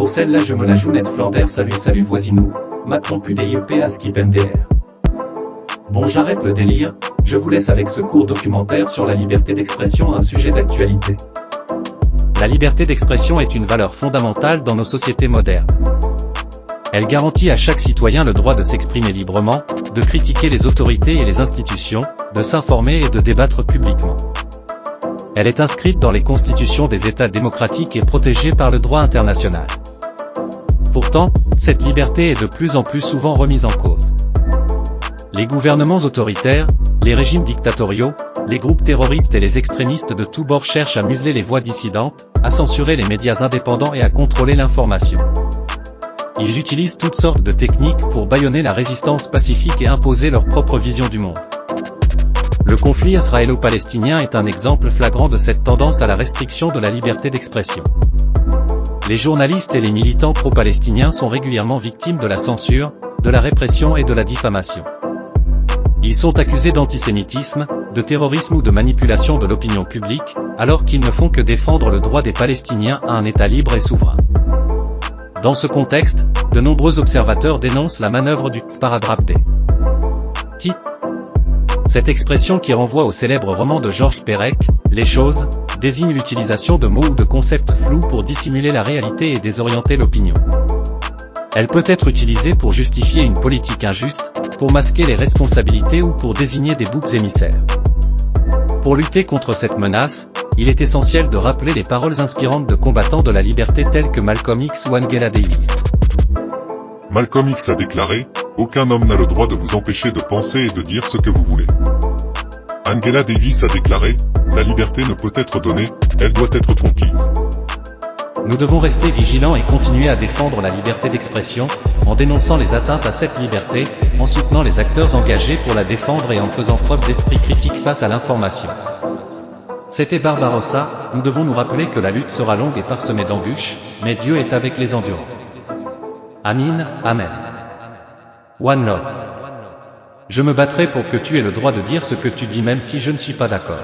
Pour celle-là je me la joue net Flanders. Salut voisinou, Macron pu DIEP à Skip MDR. Bon, j'arrête le délire, je vous laisse avec ce court documentaire sur la liberté d'expression, un sujet d'actualité. La liberté d'expression est une valeur fondamentale dans nos sociétés modernes. Elle garantit à chaque citoyen le droit de s'exprimer librement, de critiquer les autorités et les institutions, de s'informer et de débattre publiquement. Elle est inscrite dans les constitutions des États démocratiques et protégée par le droit international. Pourtant, cette liberté est de plus en plus souvent remise en cause. Les gouvernements autoritaires, les régimes dictatoriaux, les groupes terroristes et les extrémistes de tous bords cherchent à museler les voix dissidentes, à censurer les médias indépendants et à contrôler l'information. Ils utilisent toutes sortes de techniques pour bâillonner la résistance pacifique et imposer leur propre vision du monde. Le conflit israélo-palestinien est un exemple flagrant de cette tendance à la restriction de la liberté d'expression. Les journalistes et les militants pro-palestiniens sont régulièrement victimes de la censure, de la répression et de la diffamation. Ils sont accusés d'antisémitisme, de terrorisme ou de manipulation de l'opinion publique, alors qu'ils ne font que défendre le droit des Palestiniens à un État libre et souverain. Dans ce contexte, de nombreux observateurs dénoncent la manœuvre du sparadrap D. Qui ? Cette expression qui renvoie au célèbre roman de Georges Perec, Les choses, désigne l'utilisation de mots ou de concepts flous pour dissimuler la réalité et désorienter l'opinion. Elle peut être utilisée pour justifier une politique injuste, pour masquer les responsabilités ou pour désigner des boucs émissaires. Pour lutter contre cette menace, il est essentiel de rappeler les paroles inspirantes de combattants de la liberté tels que Malcolm X ou Angela Davis. Malcolm X a déclaré « Aucun homme n'a le droit de vous empêcher de penser et de dire ce que vous voulez ». Angela Davis a déclaré « La liberté ne peut être donnée, elle doit être conquise ». Nous devons rester vigilants et continuer à défendre la liberté d'expression, en dénonçant les atteintes à cette liberté, en soutenant les acteurs engagés pour la défendre et en faisant preuve d'esprit critique face à l'information. C'était Barbarossa, nous devons nous rappeler que la lutte sera longue et parsemée d'embûches, mais Dieu est avec les endurants. Amin, Amen. One Love. Je me battrai pour que tu aies le droit de dire ce que tu dis même si je ne suis pas d'accord.